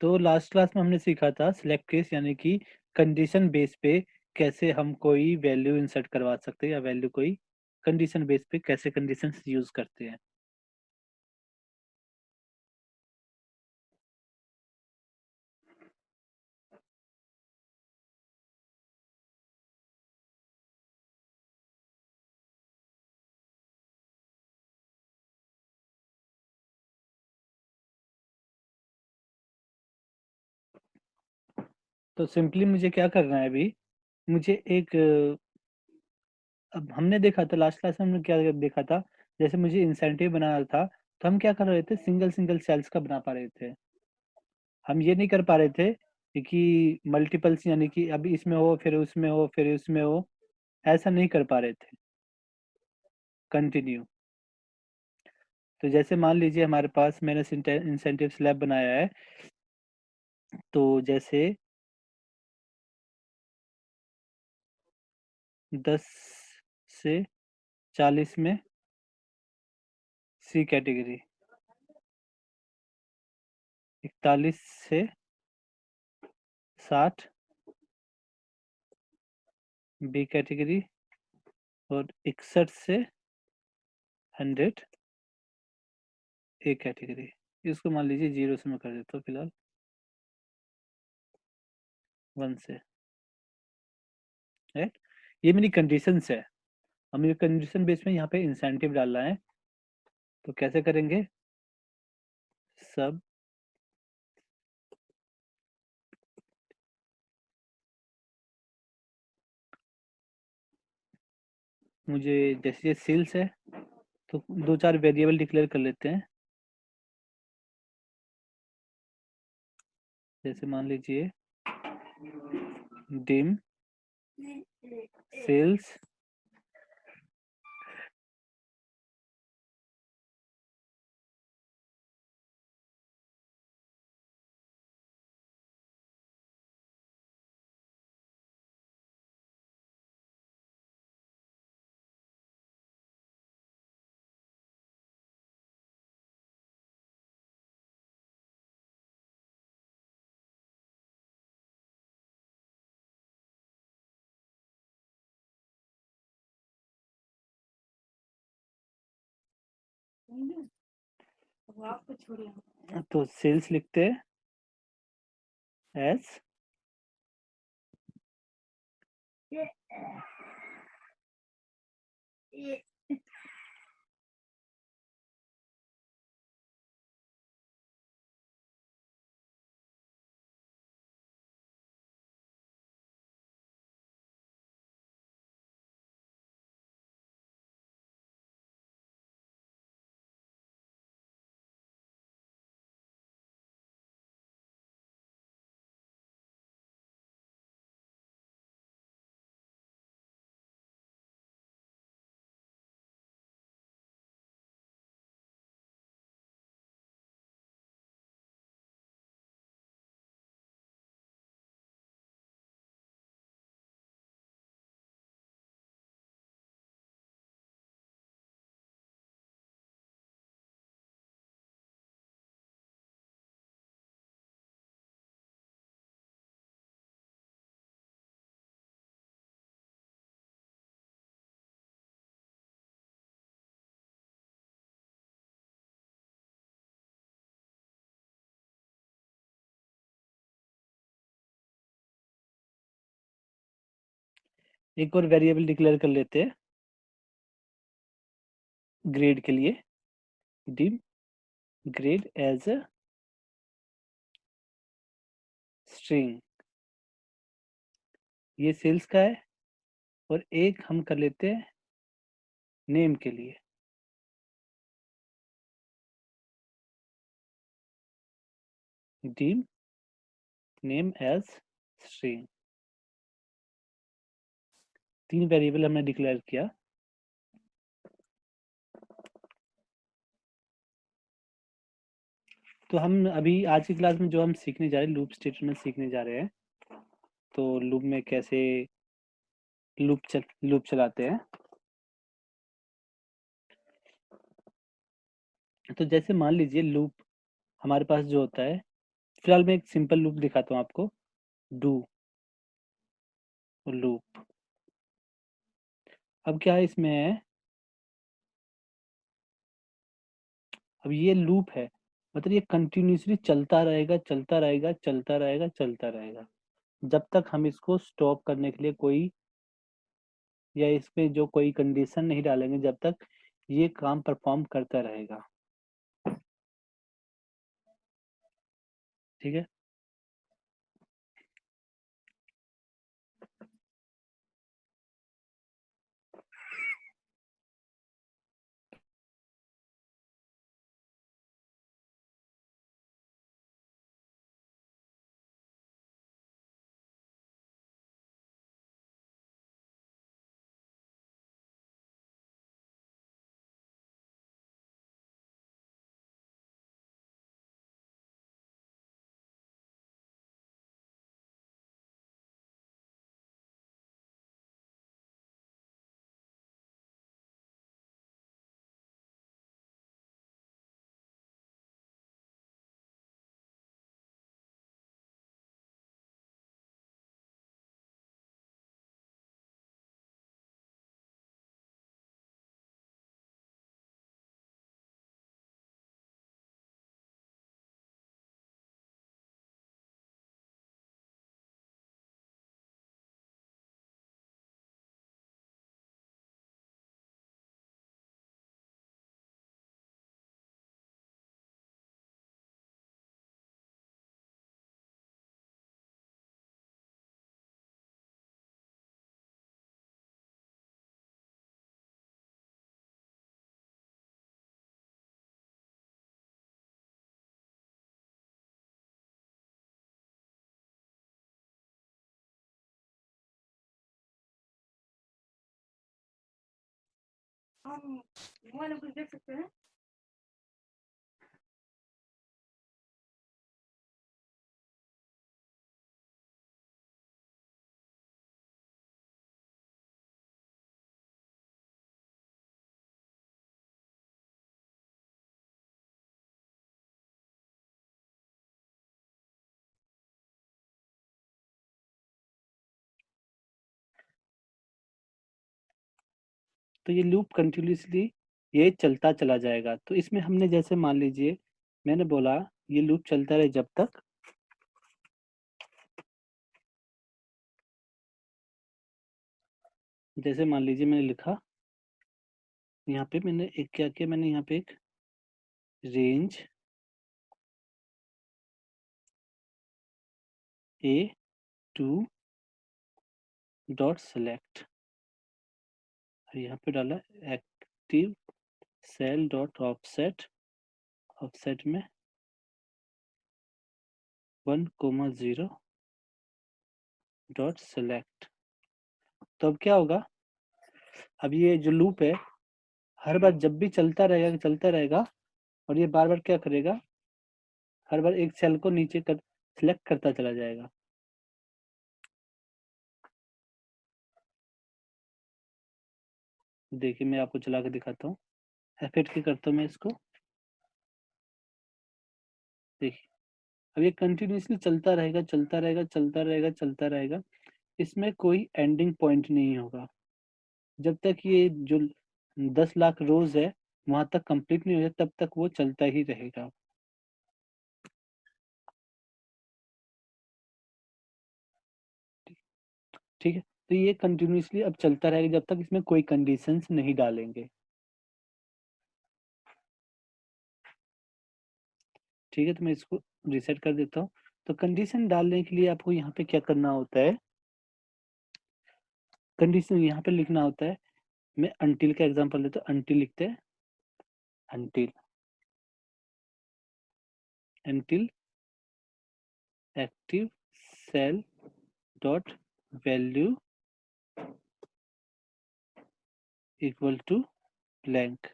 तो last class में हमने सीखा था सिलेक्ट केस, यानी कि कंडीशन बेस पे कैसे हम कोई वैल्यू इंसर्ट करवा सकते हैं, या वैल्यू कोई कंडीशन बेस पे कैसे कंडीशंस यूज करते हैं। तो सिंपली मुझे क्या करना है अभी, मुझे एक अब हमने देखा था लास्ट क्लास में, हमने क्या देखा था, जैसे मुझे इंसेंटिव बनाना था, तो हम क्या कर रहे थे, सिंगल सिंगल सेल्स का बना पा रहे थे। हम ये नहीं कर पा रहे थे कि मल्टीपल्स, यानी कि अभी इसमें हो फिर उसमें हो फिर उसमें हो, ऐसा नहीं कर पा रहे थे कंटिन्यू। तो जैसे मान लीजिए हमारे पास मैंने इंसेंटिव स्लैब बनाया है, तो जैसे 10 से 40 में सी कैटेगरी, 41 से 60 बी कैटेगरी, और 61 से 100 ए कैटेगरी। इसको मान लीजिए 0 से मैं कर देता हूँ फिलहाल, 1 से, राइट। ये मेरी कंडीशंस है। हम ये कंडीशन बेस में यहाँ पे इंसेंटिव डालना है, तो कैसे करेंगे, सब मुझे, जैसे ये सेल्स है तो दो चार वेरिएबल डिक्लेयर कर लेते हैं। जैसे मान लीजिए डिम सेल्स, तो सेल्स लिखते हैं एस एक और वेरिएबल डिक्लेयर कर लेते हैं ग्रेड के लिए, dim grade as a string, ये सेल्स का है। और एक हम कर लेते हैं नेम के लिए, dim name as string. 3 variable हमने डिक्लेयर किया। तो हम अभी आज की क्लास में जो हम सीखने जा रहे हैं, लूप स्टेटमेंट सीखने जा रहे हैं। तो लूप में कैसे लूप चलाते हैं। तो जैसे मान लीजिए लूप हमारे पास जो होता है, फिलहाल मैं एक सिंपल लूप दिखाता हूँ आपको, डू लूप। अब क्या है इसमें है, अब ये लूप है, मतलब ये कंटिन्यूसली चलता रहेगा चलता रहेगा चलता रहेगा चलता रहेगा, जब तक हम इसको स्टॉप करने के लिए कोई, या इसमें जो कोई कंडीशन नहीं डालेंगे, जब तक ये काम परफॉर्म करता रहेगा। ठीक है। मोबाइल में कुछ देख सकते हैं। तो ये लूप कंटिन्यूसली ये चलता चला जाएगा। तो इसमें हमने जैसे मान लीजिए, मैंने बोला ये लूप चलता रहे जब तक, जैसे मान लीजिए मैंने लिखा, यहाँ पे मैंने एक क्या किया, मैंने यहाँ पे एक range A two dot select, यहाँ पे डाला active cell dot offset, offset में 1,0 डॉट सेलेक्ट। तो अब क्या होगा, अब ये जो लूप है हर बार जब भी चलता रहेगा चलता रहेगा, और ये बार बार क्या करेगा, हर बार एक सेल को नीचे कर सिलेक्ट करता चला जाएगा। देखिए मैं आपको चला के दिखाता हूँ, F8 की करता हूँ मैं इसको। देखिए अब ये कंटिन्यूसली चलता रहेगा चलता रहेगा चलता रहेगा चलता रहेगा, इसमें कोई एंडिंग पॉइंट नहीं होगा, जब तक ये जो 10 लाख रोज है वहां तक कंप्लीट नहीं हो जाए तब तक वो चलता ही रहेगा। ठीक है। तो ये कंटिन्यूसली अब चलता रहेगा जब तक इसमें कोई कंडीशंस नहीं डालेंगे। ठीक है, तो मैं इसको रिसेट कर देता हूँ। तो कंडीशन डालने के लिए आपको यहाँ पे क्या करना होता है, कंडीशन यहाँ पे लिखना होता है। मैं अनटिल का एग्जांपल लेता हूँ, अनटिल लिखते हैं, until until active cell dot value equal to blank.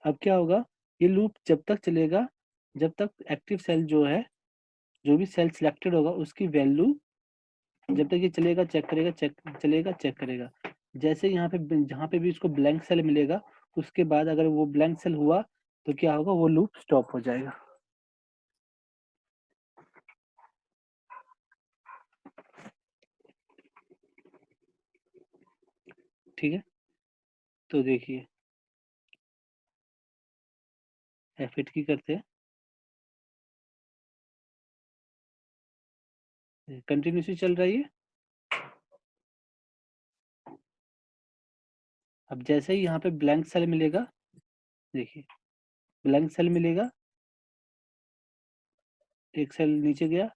अब क्या होगा, ये लूप जब तक चलेगा जब तक एक्टिव सेल जो है, जो भी सेल सिलेक्टेड होगा उसकी वैल्यू, जब तक ये चलेगा चेक करेगा, चेक चलेगा चेक करेगा। जैसे यहाँ पे जहाँ पे भी इसको ब्लैंक सेल मिलेगा, उसके बाद अगर वो ब्लैंक सेल हुआ तो क्या होगा, वो लूप स्टॉप हो जाएगा। ठीक है, तो देखिए F8 की करते हैं, कंटिन्यूसली चल रही है। अब जैसे ही यहाँ पे ब्लैंक सेल मिलेगा, देखिए ब्लैंक सेल मिलेगा, एक सेल नीचे गया,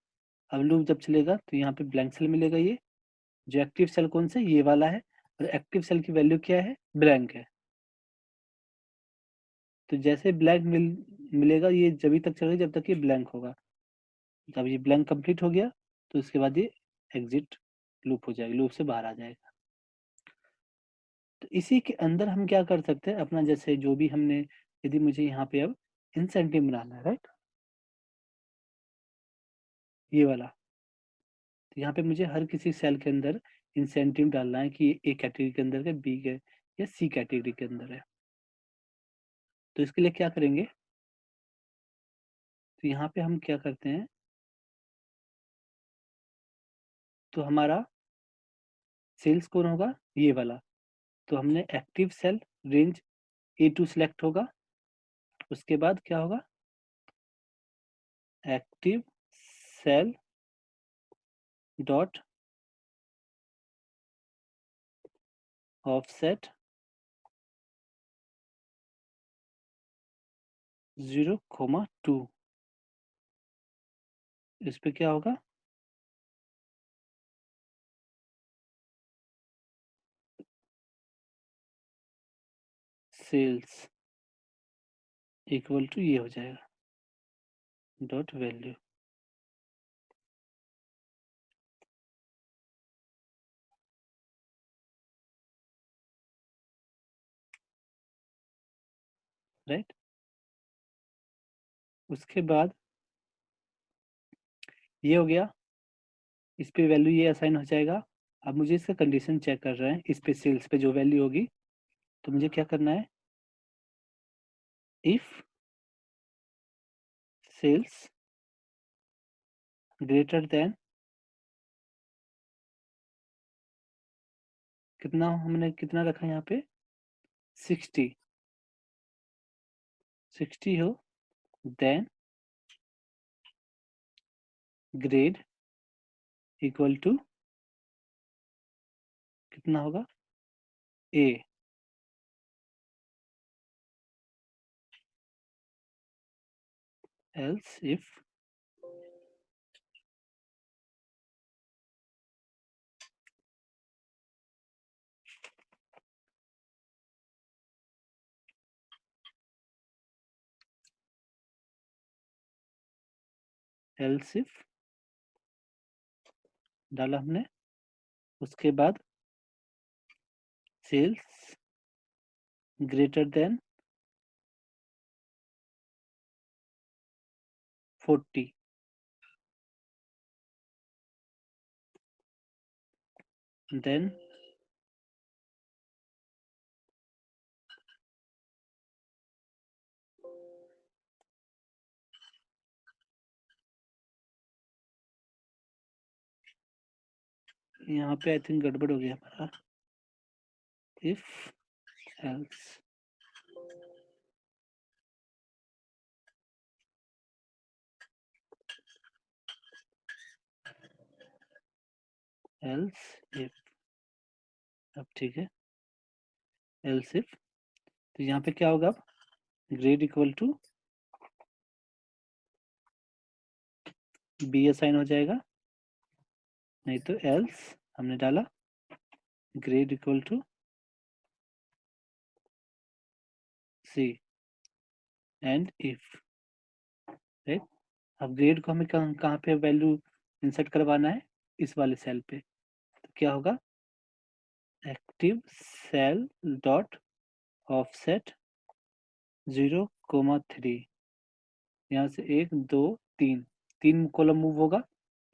अब लूप जब चलेगा तो यहाँ पे ब्लैंक सेल मिलेगा। ये जो एक्टिव सेल कौन सा, ये वाला है, और एक्टिव सेल की वैल्यू क्या है, ब्लैंक है। तो जैसे ब्लैंक मिलेगा, ये जब तक चलेगा जब तक ये ब्लैंक होगा। जब ये ब्लैंक कंप्लीट हो गया तो उसके बाद ये एग्जिट लूप हो जाएगा, लूप से बाहर आ जाएगा। तो इसी के अंदर हम क्या कर सकते हैं, अपना जैसे जो भी हमने, यदि मुझे यहाँ पे अब इंसेंटिव बनाना है, राइट, ये वाला, तो यहाँ पे मुझे हर किसी सेल के अंदर इंसेंटिव डालना है कि ए कैटेगरी के अंदर है, बी के या सी कैटेगरी के अंदर है। तो इसके लिए क्या करेंगे, तो यहाँ पे हम क्या करते हैं, तो हमारा सेल्स कौन होगा, ये वाला। तो हमने active cell range A2 select होगा, उसके बाद क्या होगा, एक्टिव सेल डॉट ऑफसेट 0,2, इस पे क्या होगा, सेल्स इक्वल टू ये हो जाएगा डॉट वैल्यू। राइट, उसके बाद ये हो गया, इस पे वैल्यू ये असाइन हो जाएगा। अब मुझे इसका कंडीशन चेक कर रहे हैं, इस पे सेल्स पे जो वैल्यू होगी, तो मुझे क्या करना है, इफ सेल्स ग्रेटर देन, कितना हमने कितना रखा यहाँ पे, 60, 60 हो, देन ग्रेड इक्वल टू कितना होगा, ए, एल्स इफ एल्स इफ डाला हमने, उसके बाद सेल्स ग्रेटर देन 40, देन यहाँ पे आई थिंक गड़बड़ हो गया हमारा, इफ एल्स एल्स इफ, अब ठीक है, एल्स इफ, तो यहाँ पे क्या होगा, अब grade equal to B assign हो जाएगा, नहीं तो एल्स हमने डाला grade equal to C end if, right. अब ग्रेड को हमें कहाँ पे वैल्यू इंसर्ट करवाना है, इस वाले सेल पे, तो क्या होगा, एक्टिव सेल डॉट ऑफसेट 0,3, यहाँ से 1 2 3, 3 कॉलम मूव होगा,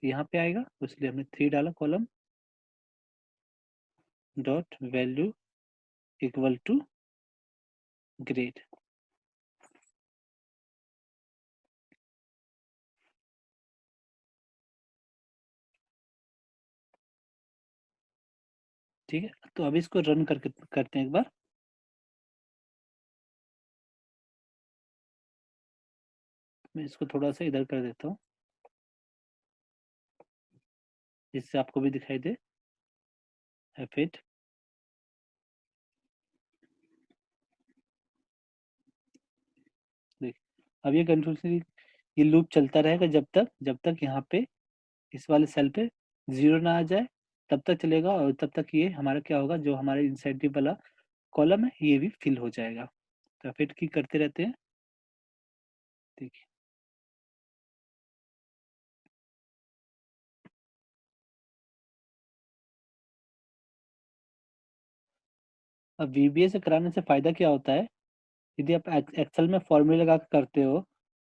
यहाँ पे आएगा, इसलिए हमने 3 डाला column, dot value equal to grade. ठीक है, तो अभी इसको रन करके करते हैं एक बार। मैं इसको थोड़ा सा इधर कर देता हूँ जिससे आपको भी दिखाई दे। F8। देख, अब ये कंटिन्यूसली ये लूप चलता रहेगा जब तक यहाँ पे इस वाले सेल पे जीरो ना आ जाए, तब तक चलेगा। और तब तक ये हमारा क्या होगा, जो हमारे इंसेंटिव वाला कॉलम है ये भी फिल हो जाएगा। तो फिर की करते रहते हैं। देखिए, अब वीबीए से कराने से फायदा क्या होता है, यदि आप एक्सेल में फॉर्मूला लगा के करते हो,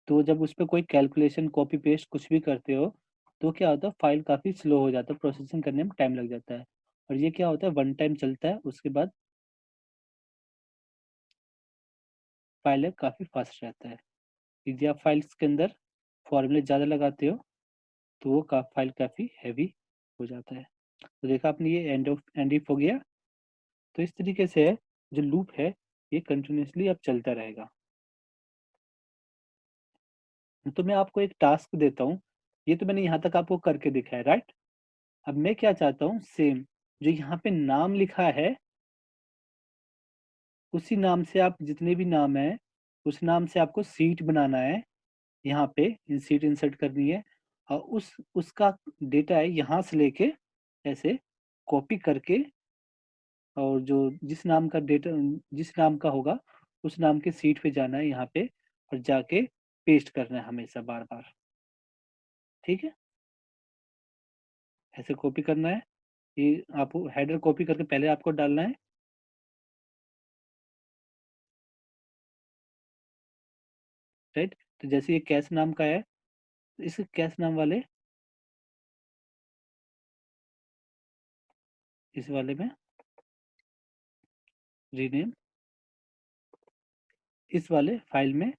तो जब उस पर कोई कैलकुलेशन कॉपी पेस्ट कुछ भी करते हो, तो क्या होता है फाइल काफ़ी स्लो हो जाता है, प्रोसेसिंग करने में टाइम लग जाता है। और ये क्या होता है, वन टाइम चलता है, उसके बाद फाइल काफ़ी फास्ट रहता है। यदि आप फाइल्स के अंदर फॉर्मूले ज़्यादा लगाते हो तो वो फाइल काफ़ी हैवी हो जाता है। तो देखा आपने, ये एंड इफ हो गया। तो इस तरीके से जो लूप है ये कंटिन्यूसली अब चलता रहेगा। तो मैं आपको एक टास्क देता हूँ, ये तो मैंने यहाँ तक आपको करके दिखाया है, राइट। अब मैं क्या चाहता हूँ, सेम जो यहाँ पे नाम लिखा है, उसी नाम से आप जितने भी नाम है उस नाम से आपको सीट बनाना है। यहाँ पे सीट इंसर्ट करनी है, और उसका डेटा है यहाँ से लेके ऐसे कॉपी करके, और जो जिस नाम का डेटा जिस नाम का होगा उस नाम के सीट पे जाना है यहाँ पे, और जाके पेस्ट करना है हमेशा बार बार। ठीक है, ऐसे कॉपी करना है। ये आपको हेडर कॉपी करके पहले आपको डालना है, राइट। तो जैसे ये कैश नाम का है, इस कैश नाम वाले इस वाले में रीनेम, इस वाले फाइल में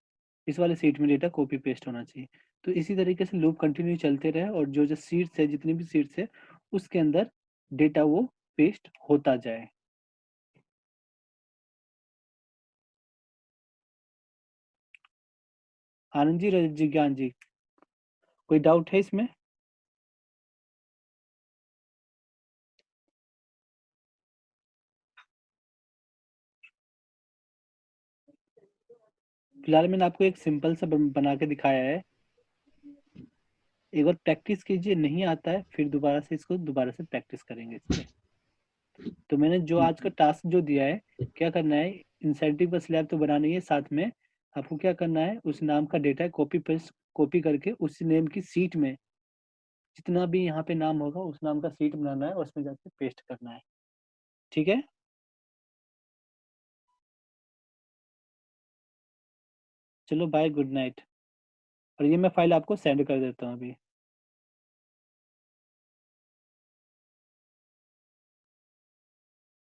इस वाले सीट में डेटा कॉपी पेस्ट होना चाहिए। तो इसी तरीके से लूप कंटिन्यू चलते रहे, और जो जो सीट्स है, जितनी भी सीट्स है उसके अंदर डेटा वो पेस्ट होता जाए। आनंद जी, रजत जी, ज्ञान जी, कोई डाउट है इसमें? फिलहाल मैंने आपको एक सिंपल सा बना के दिखाया है। एक बार प्रैक्टिस कीजिए, नहीं आता है फिर दोबारा से इसको दोबारा से प्रैक्टिस करेंगे इस पे। तो मैंने जो आज का टास्क जो दिया है, क्या करना है, इंसेंटिव का स्लैब तो बनाना ही है, साथ में आपको क्या करना है, उस नाम का डेटा कॉपी पेस्ट कॉपी करके उस नेम की सीट में जितना भी यहाँ पे नाम होगा उस नाम का सीट बनाना है और उसमें जाके पेस्ट करना है। ठीक है, चलो बाय, गुड नाइट। और ये मैं फाइल आपको सेंड कर देता हूँ अभी।